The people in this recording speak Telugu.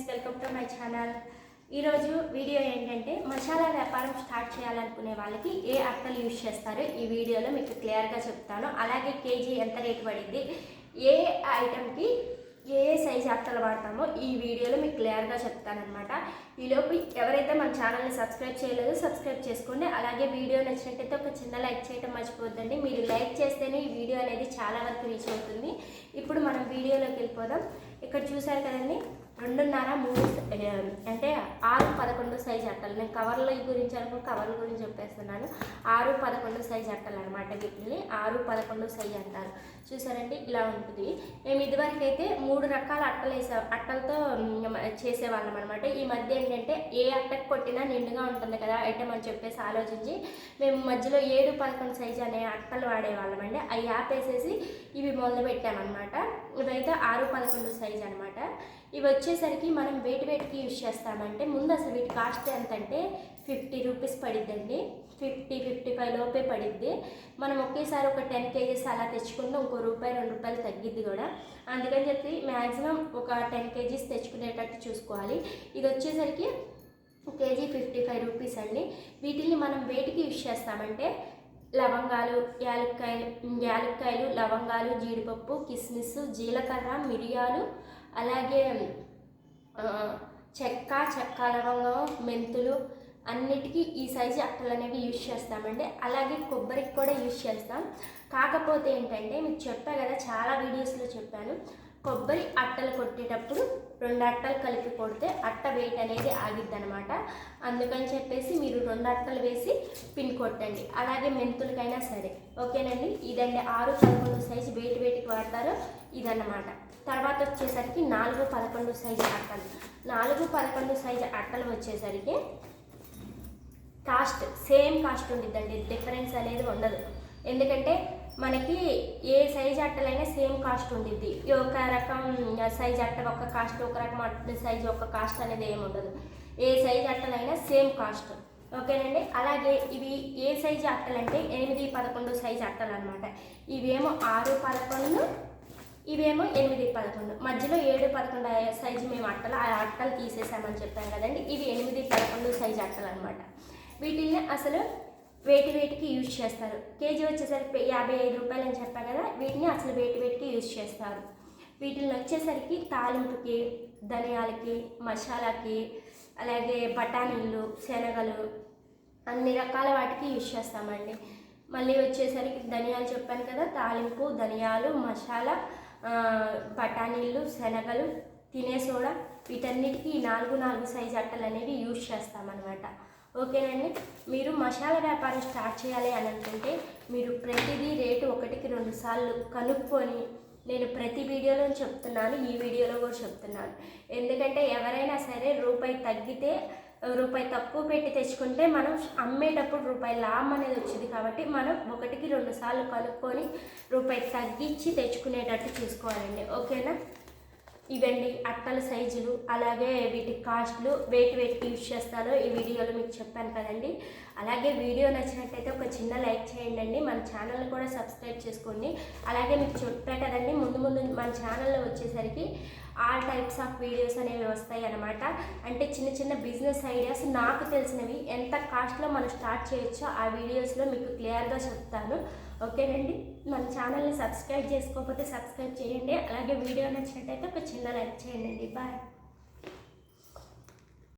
Welcome to my channel. ఈరోజు వీడియో ఏంటంటే మసాలా వ్యాపారం స్టార్ట్ చేయాలనుకునే వాళ్ళకి ఏ అట్టలు యూజ్ చేస్తారో ఈ వీడియోలో మీకు క్లియర్గా చెప్తాను. అలాగే కేజీ ఎంత రేటు పడింది, ఏ ఐటెంకి ఏ సైజు అట్టలు వాడతామో ఈ వీడియోలో మీకు క్లియర్గా చెప్తానమాట. ఈలోపు ఎవరైతే మన ఛానల్ని సబ్స్క్రైబ్ చేయలేదో సబ్స్క్రైబ్ చేసుకోండి. అలాగే వీడియో నచ్చినట్టయితే ఒక చిన్న లైక్ చేయడం మర్చిపోద్దండి. మీరు లైక్ చేస్తేనే ఈ వీడియో అనేది చాలా వరకు రీచ్ అవుతుంది. ఇప్పుడు మనం వీడియోలోకి వెళ్ళిపోదాం. ఇక్కడ చూసారు కదండి, 2.5-3 అంటే 6-11 సైజు అట్టలు. నేను కవర్ల గురించి కవర్ల గురించి చెప్పేస్తున్నాను. 6-11 సైజు అట్టలు అనమాట. వీటిని 6-11 సైజు అంటారు. చూసారండి, ఇలా ఉంటుంది. మేము ఇదివరకు అయితే 3 రకాల అట్టలతో చేసేవాళ్ళం అనమాట. ఈ మధ్య ఏంటంటే ఏ అట్టకు కొట్టినా నిండుగా ఉంటుంది కదా ఐటమ్ అని చెప్పేసి ఆలోచించి మేము మధ్యలో 7-11 సైజు అనే అట్టలు వాడేవాళ్ళం అండి. అవి ఆపేసేసి ఇవి మొదలు పెట్టామన్నమాట. ఇవైతే 6-11 సైజు అనమాట. ఇవి వచ్చేసరికి మనం వేటికి యూజ్ చేస్తామంటే, ముందు అసలు వీటి కాస్ట్ ఎంత అంటే 50 రూపీస్ పడిద్దండి. 50-55 లోపే పడిద్ది. మనం ఒకేసారి ఒక 10 కేజీస్ అలా తెచ్చుకుంటే ఇంకో ₹1-2 తగ్గిద్ది కూడా. అందుకని చెప్పి మ్యాక్సిమం ఒక 10 కేజీస్ తెచ్చుకునేటట్టు చూసుకోవాలి. ఇది వచ్చేసరికి కేజీ 55 రూపీస్ అండి. వీటిని మనం వేటికి యూజ్ చేస్తామంటే లవంగాలు, యాలక్కాయలు, లవంగాలు, జీడిపప్పు, కిస్మిస్, జీలకర్ర, మిరియాలు, అలాగే చెక్క లవంగం, మెంతులు అన్నిటికీ ఈ సైజు అట్టలు అనేవి యూజ్ చేస్తామండి. అలాగే కొబ్బరికి కూడా యూజ్ చేస్తాం. కాకపోతే ఏంటంటే మీకు చెప్పా కదా, చాలా వీడియోస్లో చెప్పాను, కొబ్బరి అట్టలు కొట్టేటప్పుడు 2 అట్టలు కలిపి కొడితే అట్ట వెయిట్ అనేది ఆగిద్ది అనమాట. అందుకని చెప్పేసి మీరు 2 అట్టలు వేసి పిన్ కొట్టండి. అలాగే మెంతులకైనా సరే. ఓకేనండి, ఇదండి 6-11 సైజు వేటికి వాడతారో ఇదన్నమాట. తర్వాత వచ్చేసరికి 4-11 సైజు అట్టలు. 4-11 సైజు అట్టలు వచ్చేసరికి కాస్ట్ సేమ్ కాస్ట్ ఉండిద్దండి. డిఫరెన్స్ అనేది ఉండదు. ఎందుకంటే మనకి ఏ సైజు అట్టలైనా సేమ్ కాస్ట్ ఉండిద్ది. ఒక రకం సైజు అట్ట ఒక కాస్ట్, ఒక రకం సైజు ఒక కాస్ట్ అనేది ఏమి ఉండదు. ఏ సైజు అట్టలైనా సేమ్ కాస్ట్. ఓకేనండి. అలాగే ఇవి ఏ సైజు అట్టలు అంటే 8-11 సైజు అట్టలు అనమాట. ఇవేమో 6-11, ఇవేమో 8-11. మధ్యలో 7-11 సైజు మేము ఆ అట్టలు తీసేసామని చెప్పాం కదండి. ఇవి 8-11 సైజు అట్టలు అనమాట. వీటిని అసలు వేటికి యూజ్ చేస్తారు. కేజీ వచ్చేసరికి 55 రూపాయలు అని చెప్పాను కదా. వీటిని అసలు వేటికి యూజ్ చేస్తారు. వీటిని వచ్చేసరికి తాలింపుకి, ధనియాలకి, మసాలాకి, అలాగే బఠానీలు, శనగలు, అన్ని రకాల వాటికి యూజ్ చేస్తామండి. మళ్ళీ వచ్చేసరికి ధనియాలు చెప్పాను కదా, తాలింపు, ధనియాలు, మసాలా, బఠానీలు, శనగలు, తినే సోడా, వీటన్నిటికీ 4 సైజు అట్టలు అనేవి యూజ్ చేస్తామన్నమాట. ఓకేనండి. మీరు మసాలా వ్యాపారం స్టార్ట్ చేయాలి అని అనుకుంటే మీరు ప్రతిదీ రేటు 1-2 సార్లు కనుక్కొని, నేను ప్రతి వీడియోలో చెప్తున్నాను, ఈ వీడియోలో కూడా చెప్తున్నాను. ఎందుకంటే ఎవరైనా సరే రూపాయి తగ్గితే, రూపాయి తక్కువ పెట్టి తెచ్చుకుంటే మనం అమ్మేటప్పుడు రూపాయి లాభం అనేది వచ్చింది. కాబట్టి మనం 1-2 సార్లు కనుక్కొని రూపాయి తగ్గించి తెచ్చుకునేటట్టు చూసుకోవాలండి. ఓకేనా. ఇవండి అట్టల సైజులు, అలాగే వీటి కాస్ట్లు, వేటికి యూజ్ చేస్తారో ఈ వీడియోలో మీకు చెప్పాను కదండి. అలాగే వీడియో నచ్చినట్టయితే ఒక చిన్న లైక్ చేయండి. మన ఛానల్ని కూడా సబ్స్క్రైబ్ చేసుకోండి. అలాగే మీకు చెప్పా కదండి, ముందు మన ఛానల్లో వచ్చేసరికి ఆల్ టైప్స్ ఆఫ్ వీడియోస్ అనేవి వస్తాయి అన్నమాట. అంటే చిన్న బిజినెస్ ఐడియాస్ నాకు తెలిసినవి ఎంత కాస్ట్లో మనం స్టార్ట్ చేయొచ్చో ఆ వీడియోస్లో మీకు క్లియర్గా చెప్తాను. ఓకేనండి. మన ఛానల్ని సబ్స్క్రైబ్ చేసుకోకపోతే సబ్స్క్రైబ్ చేయండి. అలాగే వీడియో నచ్చినట్టయితే ఒక చిన్న లైక్ చేయండి. బాయ్.